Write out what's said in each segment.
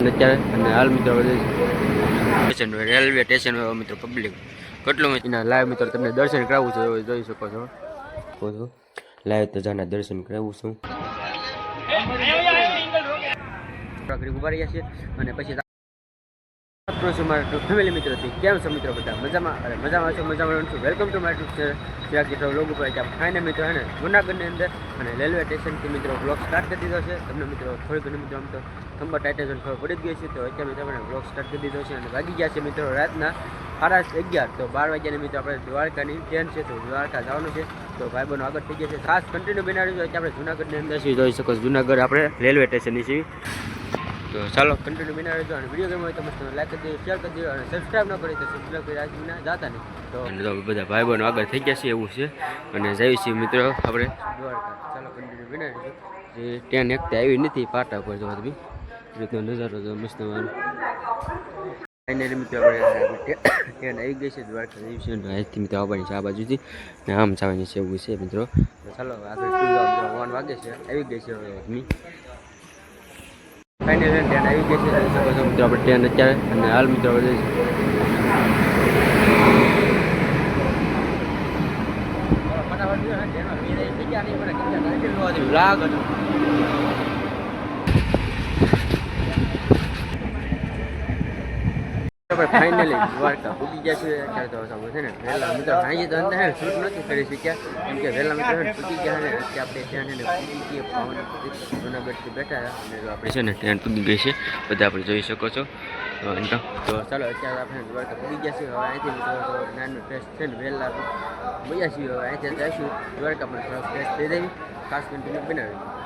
અત્યારે અને હાલ મિત્રો સ્ટેશન રેલવે સ્ટેશન મિત્રો પબ્લિક કેટલું એના લાઈવ મિત્રો તમને દર્શન કરાવું છું જોઈ શકો છો લાઈવ તજાના દર્શન કરાવું છું ઉભા રહ્યા છે અને પછી ફેમિલી મિત્રો કેમ છો મિત્રો બધા મજામાં છો મજામાં છું welcome to my YouTube log ઉપર ફાઇનલ મિત્રો હે ને જૂનાગઢની અંદર અને રેલવે સ્ટેશનથી મિત્રો બ્લોગ સ્ટાર્ટ કરી દીધો છે તમને મિત્રો થોડી ઘણી મિત્રો આમ તો ખંભા ટાઇટેશન ખબર પડી જ ગઈ છે તો અત્યારે મિત્રો આપણે બ્લોગ સ્ટાર્ટ કરી દીધો છે અને વાગી ગયા છે મિત્રો રાતના 11:30 તો 12 વાગ્યાની મિત્રો આપણે દ્વારકાની ટ્રેન છે તો દ્વારકા જવાનું છે તો ભાઈબંધો આગળ થઈ ગયા છે ખાસ કન્ટિન્યુ બનાવી છે આપણે જૂનાગઢની અંદર છીએ જોઈ શકો જૂનાગઢ આપણે રેલવે સ્ટેશનની છીએ તો ચાલો કન્ટિન્યુ બના રહેજો અને વિડીયો ગેમ હોય તો મસ્ત લાઈક કરી દો શેર કરી દો અને સબસ્ક્રાઈબ ન કરી તો સબસ્ક્રાઈબ કરી આજુ ના જાતા નહીં તો બધા ભાઈ બહેનો આગળ થઈ ગયા છે એવું છે અને જઈએ છીએ મિત્રો આપણે દ્વારકા ચાલો કન્ટિન્યુ બના રહેજો જે ટ્રેન એકતે આવી નથી પાટા પર જવા બી રીતનો નજારો જો મસ્ત ફાઇનલી મિત્રો આપણે ટ્રેન આવી ગઈ છે દ્વારકા જઈ છે અહીંથી મિત્રો આવવાની છે આ બાજુથી ને આમ જવાની છે એવું છે મિત્રો ચાલો આગળ 1 વાગે છે આવી ગઈ છે હવે ફાઇનલ ટ્રેન આવી ગઈ છે મિત્રો આપણે ટ્રેન અત્યારે અને હાલ મિત્રો ફાઇનલી દ્વારકા પૂકી ગયા છે અત્યારે તો છે ને વહેલા મિત્રો આજે તો અંદર શૂટ નથી કરી શક્યા કેમ કે વહેલા મિત્રો પૂકી ગયા ને આપણે ત્યાં ને પૂકી ગયા જૂનાગઢથી બેઠા અને આપણે છે ને ટ્રેન પૂકી ગઈ છે બધા આપણે જોઈ શકો છો તો ચાલો અત્યારે આપણે દ્વારકા પૂકી ગયા છે હવે અહીંથી મિત્રો નાનું ફ્રેશ છે ને વહેલા બોલ્યા છીએ હવે અહીંથી જઈશું દ્વારકા પણ થોડા ફ્રેશ થઈ જઈએ ખાસ કન્ટિન્યુ બનાવી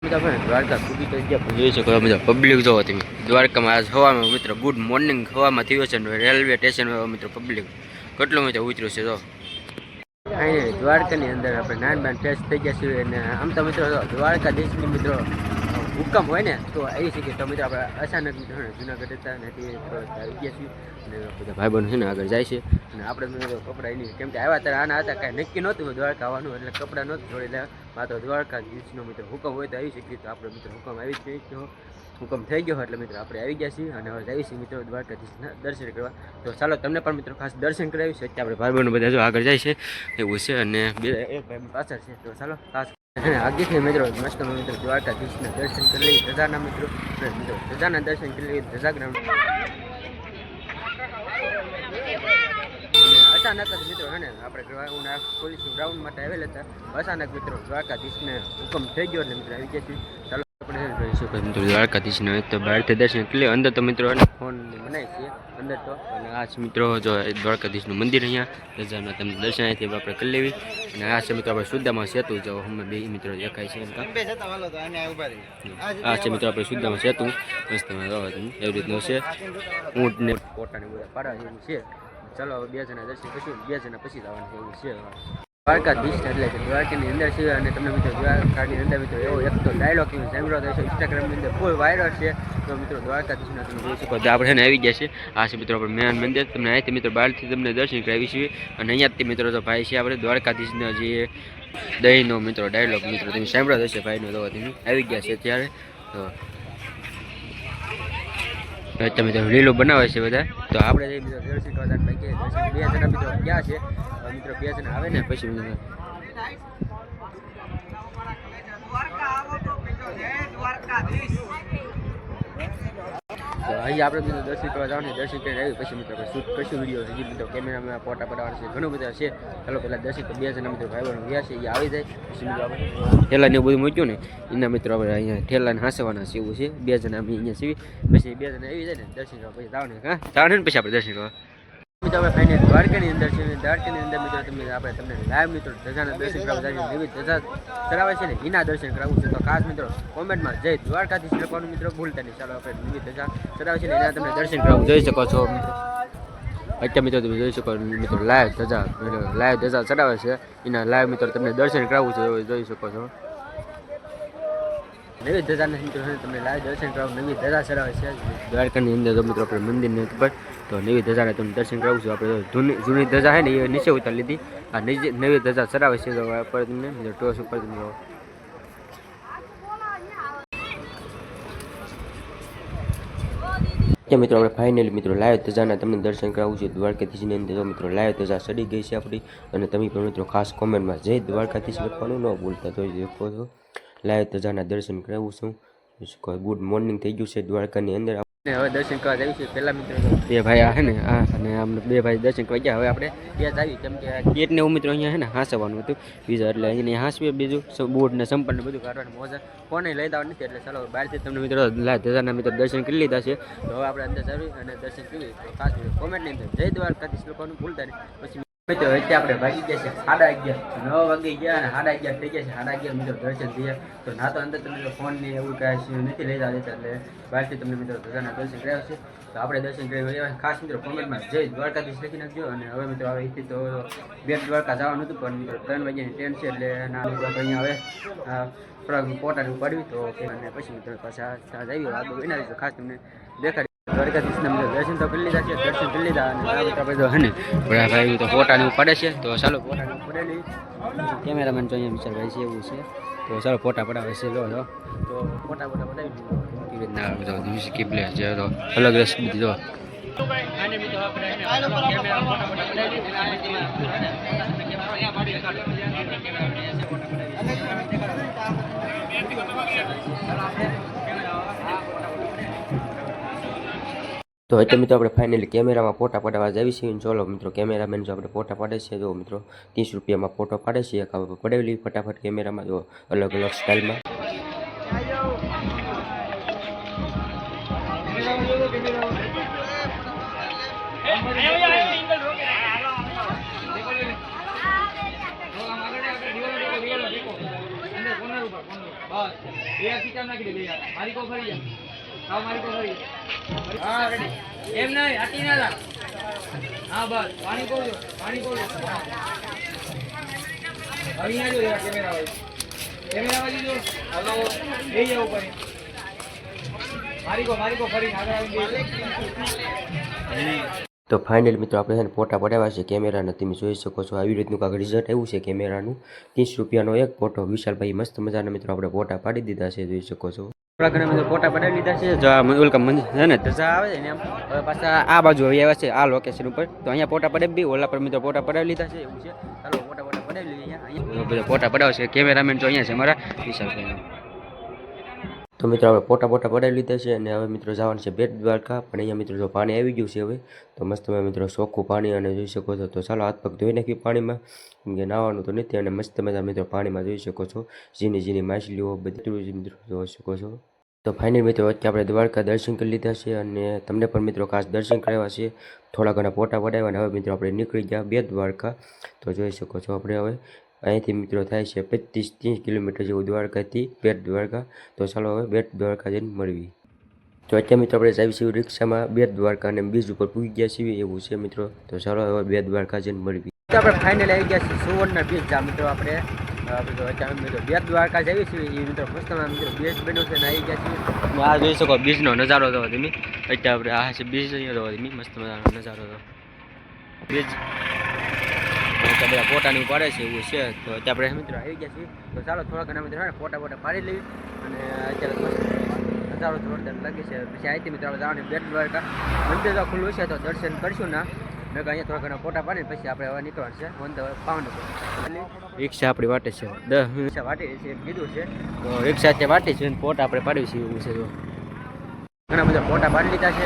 દ્વારકા પૂરી તો ગયા જોઈ શકો બધા પબ્લિક જોવો તમે દ્વારકામાં આજ હવામાં મિત્રો ગુડ મોર્નિંગ હવામાં થયો છે રેલવે સ્ટેશન મિત્રો પબ્લિક કેટલું મિત્રો ઉતર્યું છે જો અહીં દ્વારકાની અંદર આપણે નાનબાન ફ્રેશ થઈ ગયા છીએ અને આમ તો મિત્રો દ્વારકા દેશની મિત્રો હુકમ હોય ને તો આવી શકીએ તો મિત્રો આપણે અચાનક મિત્રો જૂનાગઢ હતા ને તે આવી ગયા છીએ અને બધા ભાઈ બહેનો છે ને આગળ જાય છે અને આપણે મિત્રો કપડાં એની કેમ કે આવ્યા ત્યારે આના હતા કાંઈ નક્કી નહોતું દ્વારકા આવવાનું એટલે કપડાં નહોતું જોડી લેવા માત્ર દ્વારકા દેશનો મિત્રો હુકમ હોય તો આવી શકીએ તો આપણે મિત્રો હુકમ આવી જ ગયો હુકમ થઈ ગયો એટલે મિત્રો આપણે આવી ગયા છીએ અને હવે જઈએ છીએ મિત્રો દ્વારકાધીશના દર્શન કરવા તો ચાલો તમને પણ મિત્રો ખાસ દર્શન કરાવીશું અત્યારે આપણે ભાઈ બહેનો બધા જો આગળ જાય છે એવું છે અને બે એક ભાઈ પાછળ છે તો ચાલો ખાસ આગળથી મિત્રો મસ્ત મિત્રો દ્વારકાધીશના દર્શન કરી લઈએ ધજાના મિત્રો ધજાના દર્શન કરી લઈએ ધજા ગ્રાઉન્ડ અચાનક જ મિત્રો હે ને આપણે પોલીસ ગ્રાઉન્ડ માટે આવેલા હતા અચાનક મિત્રો દ્વારકાધીશને હુકમ થઈ ગયો એટલે મિત્રો આવી ગયા છીએ ચાલો આપણે જોઈ શકો મિત્રો દ્વારકાધીશને તો બહારથી દર્શન કરી લઈએ અંદર તો મિત્રો ફોન બનાવી છીએ અંદર તો અને આ છે મિત્રો જો દ્વારકાધીશનું મંદિર અહીંયા ધજાના તમને દર્શન અહીંથી આપણે કરી લેવી અને આ છે મિત્રો આપણે સુદામાં સેતુ જો અમે બે મિત્રો દેખાય છે આ છે મિત્રો આપણે સુદામાં સેતુ મસ્ત એવી રીતનું છે ઊંટને પોતાની બધા પાડા એવું છે ચાલો હવે 2 જણા દર્શન કરીશું 2 જણા પછી જવાનું એવું છે દ્વારકાધીશ એટલે કે દ્વારકાની અંદર છે અને તમને મિત્રો દ્વારકાની અંદર મિત્રો એવો એક તો ડાયલોગ સાંભળ્યો થશે ઇન્સ્ટાગ્રામની અંદર ફૂલ વાયરલ છે તો મિત્રો દ્વારકાધીશના તમે જોઈ શકો આપણે છે ને આવી ગયા છે આ છે મિત્રો આપણે મેન મંદિર તમને અહીંથી મિત્રો બહારથી તમને દર્શન કરાવી છીએ અને અહીંયાથી મિત્રો તો ભાઈ છે આપણે દ્વારકાધીશના જે દહીંનો મિત્રો ડાયલોગ મિત્રો તમે સાંભળ્યો થશે ભાઈનો તો તમે આવી ગયા છે ત્યારે તો તમે તો લીલો બનાવે છે બધા તો આપણે જે મિત્રો દર્શન કરવા બાકી દર્શન 2 જણા મિત્રો ક્યાં છે મિત્રો 2 જણા આવે ને પછી તો અહીં આપણે મિત્રો દર્શન કરવા જવાનું દર્શન કરીને આવી પછી મિત્રો શૂટ કરીશું વિડીયો હજી મિત્રો કેમેરામાં ફોટા પડાવવાના છે ઘણું બધા છે ચાલો પહેલાં દર્શન 2 જણા મિત્રો ભાઈ બહેનો ગયા છે એ આવી જાય પછી મિત્રો આપણે ઠેલા ને બધું મૂક્યું ને એના મિત્રો આપણે અહીંયા ઠેલાને હાંસવાના છે એવું છે 2 જણા અમે અહીંયા સીવી પછી 2 જણા આવી જાય ને દર્શન કરવા પછી જવાનું જવાનું ને પછી આપણે દર્શન કરવા મિત્રો આપણે ફાઇનલ દ્વારકાની અંદર છે દ્વારકાની અંદર મિત્રો તમને લાઈવ મિત્રો ધજાના દર્શન કરાવવા જાય વિવિધ ધજા ચડાવે છે ને એના દર્શન કરાવવું છે તો ખાસ મિત્રો કોમેન્ટમાં જય દ્વારકાધીશ લખવાનું મિત્રો ભૂલતા નહીં ચાલો આપણે વિવિધ ધજા ચડાવે છે ને એના તમને દર્શન કરાવવું જોઈ શકો છો મિત્રો અત્યારે મિત્રો તમે જોઈ શકો મિત્રો લાઈવ ધજા ચડાવે છે એના લાઈવ મિત્રો તમને દર્શન કરાવવું છે જોઈ શકો છો નવી ધજાના મિત્રો તમને લાઈવ દર્શન કરાવવું નવી ધજા ચડાવે છે દ્વારકાની અંદર તો મિત્રો આપણે મંદિરની ઉપર તો નવી ધજાને તમને દર્શન કરાવું છું આપણે જૂની ધજા છે ને એ નીચે ઉતારી લીધી આ નવી ધજા ચડાવે છે તો ઉપર તમને ટોસ ઉપર તમે કે મિત્રો આપણે ફાઇનલી મિત્રો લાઈવ ધજાના તમને દર્શન કરાવું છું દ્વારકાધીશની અંદર. તો મિત્રો લાઈવ ધજા ચડી ગઈ છે આપણી, અને તમે પણ મિત્રો ખાસ કોમેન્ટમાં જય દ્વારકાધીશ લખવાનું ન ભૂલતા. તો દેખો છો લાઈવ ધજાના દર્શન કરાવું છું. ગુડ મોર્નિંગ થઈ ગયું છે દ્વારકાની અંદર. હવે દર્શન કરવા જઈએ છીએ. પહેલા મિત્રો બે ભાઈ આ છે ને અને અમને બે ભાઈ દર્શન કરવા ગયા. હવે આપણે ત્યાં જ આવી, કેમ કે ગેટને એવું મિત્રો અહીંયા છે ને હાંસવાનું હતું બીજા, એટલે અહીંયા હાંસવીએ બીજું બૂટ ને સંપલ ને બધું કાઢવાનું મોજા કોને લઈ જવાનું નથી. એટલે ચાલો બહારથી તમને મિત્રો ધજાના મિત્રો દર્શન કરી લીધા છે. તો હવે આપણે અંદર આવી અને દર્શન કરી. તો ખાસ કોમેન્ટની અંદર જય દ્વારકાધીશ લોકોનું ભૂલતા નહીં. પછી મિત્રો અત્યારે આપણે ભાગી ગયા છે 11:30, 9 વાગી ગયા અને 11:30 થઈ ગયા છે. 11:30 મિત્રો દર્શન થયા. તો ના તો અંદર તમને ફોન ને એવું કાંઈ નથી લઈ જતા, એટલે બહારથી તમને મિત્રો ધજાના દર્શન કર્યા છે. તો આપણે દર્શન કરી ખાસ મિત્રો કોમેન્ટમાં જય દ્વારકાધીશ લખી નાખજો. અને હવે મિત્રો આવે અહીંથી તો બેટ દ્વારકા જવાનું હતું, પણ મિત્રો 3 વાગ્યાની ટ્રેન છે, એટલે ના અહીંયા હવે થોડાક પોટાનું પડ્યું. તો અને પછી મિત્રો પાછા ત્યાં જઈએ આગળ બનાવીશું. ખાસ તમને દેખાડી દ્વારકાધીશના મિત્રો દર્શન તો કરી લીધા છે. દર્શન કરી લીધા અને આ બધો હે ને બડા ભાઈ તો પોટાનું પડે છે. તો ચાલો પોટાનું પડેલી કેમેરામેન તો અહીંયા વિચારભાઈ છે એવું છે. તો ચાલો ફોટા પડાવે છે. લો તો ફોટા પડાવી કેવી રીતના બધો મ્યુઝિક પ્લે છે. તો અલગ રસ બધી જો તો અત્યારે મિત્રો આપણે ફાઇનલી કેમેરામાં ફોટા પાડવા જાવી છીએ. ચાલો મિત્રો કેમેરામેન જો આપણે ફોટા પાડે છે. જો મિત્રો 30 રૂપિયામાં ફોટો પાડે છે. એક આપણે પડાવેલી ફટાફટ કેમેરામાં જો અલગ અલગ સ્ટાઇલમાં. એમ નહીં હાટી ના હા બસ પાણી કોજો અહીંયા જો કેમેરા વાળી જો હલો લઈ જાવ ઉપર મારી કો ફરી આગળ આવી. તો ફાઇનલ મિત્રો આપણે છે ને ફોટા પડાવ્યા છે કેમેરાને તમે જોઈ શકો છો. આવી રીતનું કાંઈક રિઝલ્ટ આવ્યું છે કેમેરાનું. 30 રૂપિયાનો એક ફોટો. વિશાલભાઈ મસ્ત મજાના મિત્રો આપણે ફોટા પાડી દીધા છે, જોઈ શકો છો. થોડા ઘણા બધા ફોટા પડાવી લીધા છે. જો ઓલકા મંદિર છે ને ધજા આવે છે ને એમ હવે પાછા આ બાજુ આવી આવ્યા છે આ લોકેશન ઉપર. તો અહીંયા ફોટા પડાવી બી ઓલા પર મિત્રો ફોટા પડાવી લીધા છે એવું છે. ચાલો ફોટા પડાવી લઈએ. અહીંયા બધા ફોટા પડાવશે. કેમેરામેન તો અહીંયા છે મારા વિશાલભાઈ. તો મિત્રો હવે ફોટા પડાવી લીધા છે અને હવે મિત્રો જવાનું છે બેટ દ્વારકા. પણ અહીંયા મિત્રો જો પાણી આવી ગયું છે હવે, તો મસ્ત મિત્રો ચોખ્ખું પાણી અને જોઈ શકો છો. તો ચાલો હાથ પગ ધોઈ નાખી પાણીમાં, કેમ કે નાવાનું તો નથી. અને મસ્ત મજા મિત્રો પાણીમાં જોઈ શકો છો ઝીણી ઝીણી માછલીઓ બધી મિત્રો જોઈ શકો છો. તો ફાઇનલ મિત્રો અત્યારે આપણે દ્વારકા દર્શન કરી લીધા છે અને તમને પણ મિત્રો ખાસ દર્શન કરાવ્યા છે. થોડા ઘણા ફોટા પડાવ્યા અને હવે મિત્રો આપણે નીકળી ગયા બેટ દ્વારકા. તો જોઈ શકો છો આપણે હવે અહીંથી મિત્રો થાય છે 25-30 કિલોમીટર જેવું દ્વારકાથી બેટ દ્વારકા. તો ચાલો હવે બેટ દ્વારકા જઈને મળવી. તો અત્યારે મિત્રો આપણે જઈએ છીએ રિક્ષામાં બેટ દ્વારકા અને બીજ ઉપર પૂગી ગયા છીએ એવું છે મિત્રો. તો ચાલો હવે બેટ દ્વારકા જઈને મળવી. તો આપણે ફાઇનલ આવી ગયા છીએ સુવર્ણ બીચ. જા મિત્રો આપણે અત્યારે મિત્રો બેટ દ્વારકા જઈએ છીએ એ મિત્રો મસ્ત મિત્રો બીચ બન્યો છે ને આવી ગયા છીએ. આ જોઈ શકો બીચનો નજારો તો તમે અત્યારે આપણે આ છે બીચ અહીંયા તો તમે મસ્ત મજાનો નજારો તો બીચ બધા ફોટાની પાડે છે એવું છે. તો અત્યારે આપણે મિત્રો આવી ગયા છીએ. તો ચાલો થોડા ઘણા મિત્રો ફોટા પાડી લેવી અને અત્યારે નજારો જોરદાર લાગે છે. પછી અહીંથી મિત્રો આપણે જવાની બેટ દ્વારકા મંદિર તો ખુલ્લું છે તો દર્શન કરશું ના મેં અહીંયા થોડા ઘણા ફોટા પાડીને પછી આપણે હવે નીકળવાનું છે ભાવનગર. રિક્ષા આપણી વાટે છે 10 રિક્ષા વાટી છે કીધું છે. તો રિક્ષા ત્યાં વાટી છે ફોટા આપણે પાડવી છે એવું છે. તો ઘણા બધા ફોટા પાડી લીધા છે.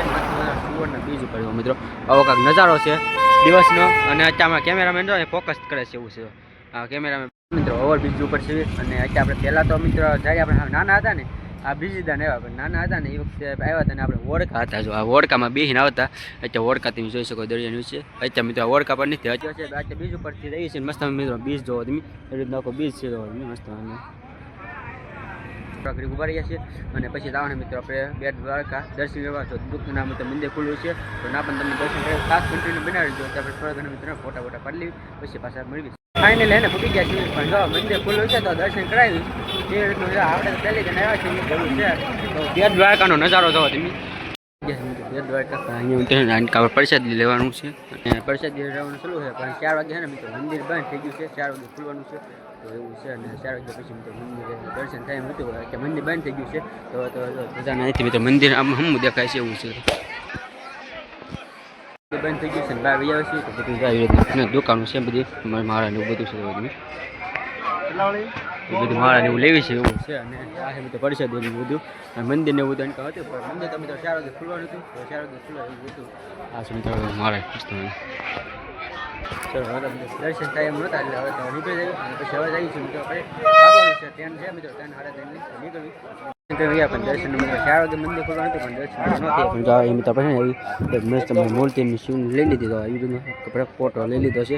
સુવર્ણ બીજ ઉપર મિત્રો આવો કાંઈક નજારો છે દિવસનો. અને અત્યારમાં કેમેરામેન જો ફોકસ કરે છે એવું છે. આ કેમેરામેન મિત્રો ઓવરબ્રિજ ઉપર છે. અને અત્યારે આપણે પહેલાં તો મિત્રો જ્યારે આપણે નાના હતા ને આ બીજી દાન આવ્યા, પણ નાના હતા ને એ વખતે આવ્યા હતા ને આપણે ઓળકા હતા. જો આ ઓળકામાં બેહીને આવતા. અત્યારે ઓળકા તમે જોઈ શકો દરિયાનું છે. અત્યારે મિત્રો ઓળકા પર નથી અત્યારે બીજ ઉપરથી જઈએ છીએ. મસ્ત મિત્રો બીજ જોવો તમે એ રીતના આખો બીજ છે મસ્ત. ઉભા રહ્યા છીએ અને પછી જવાના મિત્રો આપણે બેટ દ્વારકા દર્શન કરવા. તો દુઃખના મિત્રો મંદિર ખુલ્લું છે તો ના પણ તમને દર્શન કરવા ખાસ કન્ટિન્યુ બનાવી દો. આપણે થોડા ઘણા મિત્રો ફોટા પાડી લેવી પછી પાછા મળવી. ફાઇનલ એને પૂકી ગયા છીએ, પણ જો મંદિર ખુલ્લું છે તો દર્શન કરાવી એ રીતનું આપણે પહેલી જણ આવ્યા છીએ એવું છે. તો બેટ દ્વારકાનો નજારો જોવો તમે. બેટ દ્વારકા અહીંયા પ્રસાદ લેવાનું છે અને પ્રસાદ લેવાનું ચાલુ છે. પણ 4 વાગે છે ને મિત્રો મંદિર બંધ થઈ ગયું છે. 4 વાગે ખુલવાનું છે તો એવું છે. અને 4 વાગ્યા પછી મિત્રો મંદિર દર્શન થાય એમ હતું કે મંદિર બંધ થઈ ગયું છે. તો બધાના અહીંથી મિત્રો મંદિર આમ હમ દેખાય છે એવું છે. બંધ થઈ ગયું છે ને બહાર વહી આવે છે તો બધું આવી રીતના દુકાનો છે બધી મારા ને એવું બધું છે બધું બધું મારા ને એવું લેવી છે એવું છે અને આ છે બધું પરિષદ એવું બધું અને મંદિર ને એવું બધું હતું પણ મંદિર તમે તો 4 વાગે ખુલવાનું હતું તો 4 વાગે ખુલવા એવું હતું આ છે મિત્રો મારા ચલો હવે દર્શન ટાઈમ નહોતા એટલે હવે તો નીકળી જાય અને પછી હવે જઈશું મિત્રો આપણે ભાગવાનું છે ટ્રેન છે મિત્રો ટ્રેન 3:30 નીકળવી પણ દર્શન મિત્રો 4 વાગે મંદિર ખોલવાનું હતું પણ દર્શન નહોતી પણ જાવ એમ તો પછી આવી મસ્ત મૂર્તિની શું લઈ લીધી તો આવી રીતનો કપડા ફોટો લઈ લીધો છે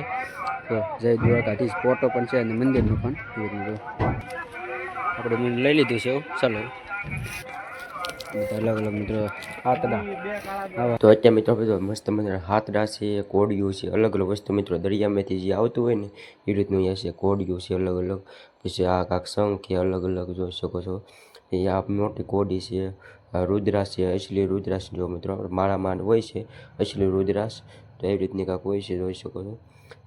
તો જય દ્વારકાધીશ ફોટો પણ છે અને મંદિરનું પણ આપણે લઈ લીધું છે ચાલો અલગ અલગ મિત્રો હાથડા તો અત્યારે મિત્રો બધો મસ્ત મજા હાથડા છે કોડિયું છે અલગ અલગ વસ્તુ મિત્રો દરિયામાંથી જે આવતું હોય ને એ રીતનું અહીંયા છે કોડિયું છે અલગ અલગ પછી આ કાંક શંખ કે અલગ અલગ જોઈ શકો છો એ આ મોટી કોડી છે રુદ્રાસ છે અસલી રુદ્રાસ જો મિત્રો માળામાં હોય છે અસલી રુદ્રાસ તો એવી રીતની કાંક હોય છે જોઈ શકો છો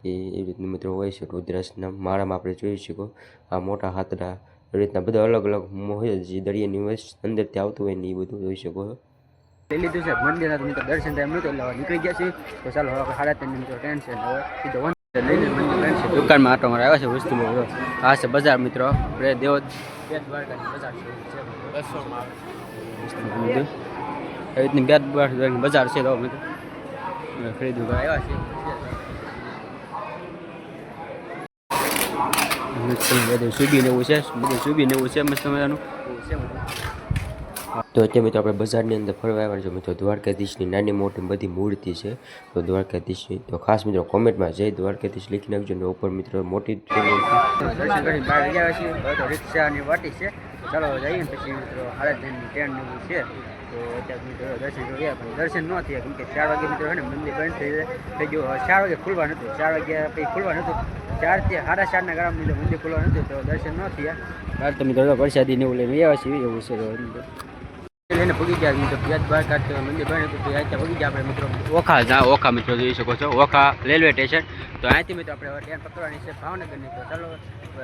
એ રીતનું મિત્રો હોય છે રુદ્રાસના માળામાં આપણે જોઈ શકો આ મોટા હાથડા એ રીતના બધા અલગ અલગ હોય જે દરિયાની અંદરથી આવતું હોય ને એ બધું જોઈ શકો છો લઈ લીધું છે મંદિર મિત્રો દર્શન ટાઈમ નહોતો એટલે નીકળી ગયા છે તો ચાલો હવે 3:30 મિત્રો ટ્રેન છે હવે સીધો લઈને મંદિર છે દુકાનમાં આટો મારા આવ્યા છે વસ્તુ આ છે બજાર મિત્રો આપણે દેવ દ્વારકાની બજાર છે 200 એવી રીતની બજાર છે તો મિત્રો ખરીદવું આવ્યા છે બધું સુબીને એવું છે બધું સુબીને એવું છે મસ્ત મજાનું તો અત્યારે મિત્રો આપણે બજારની અંદર ફરવા આવ્યા છે મિત્રો દ્વારકાધીશની નાની મોટી બધી મૂર્તિ છે તો દ્વારકાધીશની તો ખાસ મિત્રો કોમેન્ટમાં જય દ્વારકાધીશ લખી નાખજો ને ઉપર મિત્રો મોટી દર્શન કરી બહાર ગયા છે તો રિક્ષાની વાટી છે ચાલો જઈએ પછી મિત્રો 3:30 ટ્રેન છે તો અત્યારે મિત્રો દર્શન કર્યા પણ દર્શન ન થયા કેમ કે 4 વાગે મિત્રો છે ને મંદિર બંધ થઈ ગયું 4 વાગે ખુલવાનું હતું 4 વાગ્યા પછી ખુલવાનું હતું 4 થી 4:30 ના ગાળામાં મિત્રો મંદિર ખુલવાનું હતું તો દર્શન ન થયા હાલ તો મિત્રો પ્રસાદી ને એવું લઈને આવ્યા છીએ એવું છે લઈને પૂગી ગયા મિત્રો દ્વારકા મંદિર બને હતું તો અહીંયા પૂગી ગયા આપણે મિત્રો ઓખા મિત્રો જોઈ શકો છો ઓખા રેલવે સ્ટેશન તો અહીંથી મિત્રો આપણે ટ્રેન પકડવાની છે ભાવનગરની તો ચાલો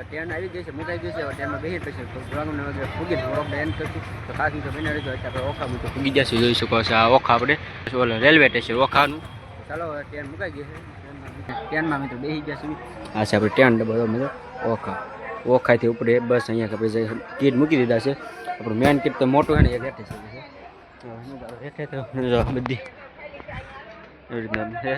ટ્રેન આવી ગઈ છે મુકાઈ ગઈ છે ટ્રેનમાં બેસી પછી ભાવનગર વગેરે પૂગીને આપણે એન્ડ કરશું તો ખાસ મિત્રો બને રહેજો આપણે ઓખા મિત્રો પૂગી ગયા છે જોઈ શકો છો આ ઓખા આપણે રેલવે સ્ટેશન ઓખાનું ચાલો ટ્રેન મુકાઈ ગઈ છે ટ્રેનમાં મિત્રો બેસી ગયા છે આ છે આપણે ટ્રેન ડબ્બો મિત્રો ઓખાથી ઉપર બસ અહીંયા આપણે ટિકિટ મૂકી દીધા છે આપણું મેન ટિકિટ તો મોટું છે ને એ રેઠે છે તો બધી એવી રીતના છે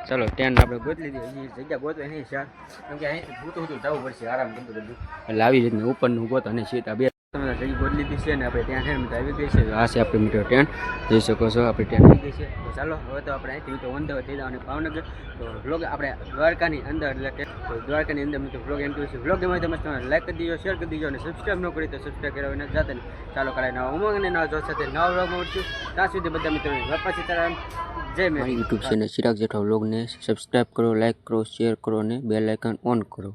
ચાલો ટ્રેન આપણે ગોતી લીધી જગ્યા ગોતવા નહીં છે કેમ કે અહીંથી ભૂતું જવું પડશે આરામ કરતું બધું એટલે આવી રીતના ઉપરનું ગોત અને સીટ આ બે જગ્યા ગોત લીધી છે ને આપણે ત્યાં છે આવી ગઈ છે આ છે આપણે મિત્રો ટ્રેન જોઈ શકો છો આપણી ટ્રેન આવી ગઈ છે તો ચાલો હવે તો આપણે અહીંથી તો વંદવ થઈ જવાનું ભાવનગર તો વ્લોગ આપણે દ્વારકાની અંદર એટલે કે દ્વારકાની અંદર મિત્રો વ્લોગ એન્ડ છે વ્લોગ એમાં તમે લાઈક કરી દીજો શેર કરી દીજો અને સબસ્ક્રાઈબ ન કરી તો સબસ્ક્રાઈબ કરવા નથી જાતે ચાલો કરાય નવા ઉમંગ અને નવા જોશ સાથે નવા વ્લોગમાં મળશું ત્યાં સુધી બધા મિત્રોને બાપા સીતારામ જય મારી યુટ્યુબ ચેનલ ચિરાગ જેઠવા વ્લોગને સબસ્ક્રાઈબ કરો લાઈક કરો શેર કરો અને બેલ આઇકન ઓન કરો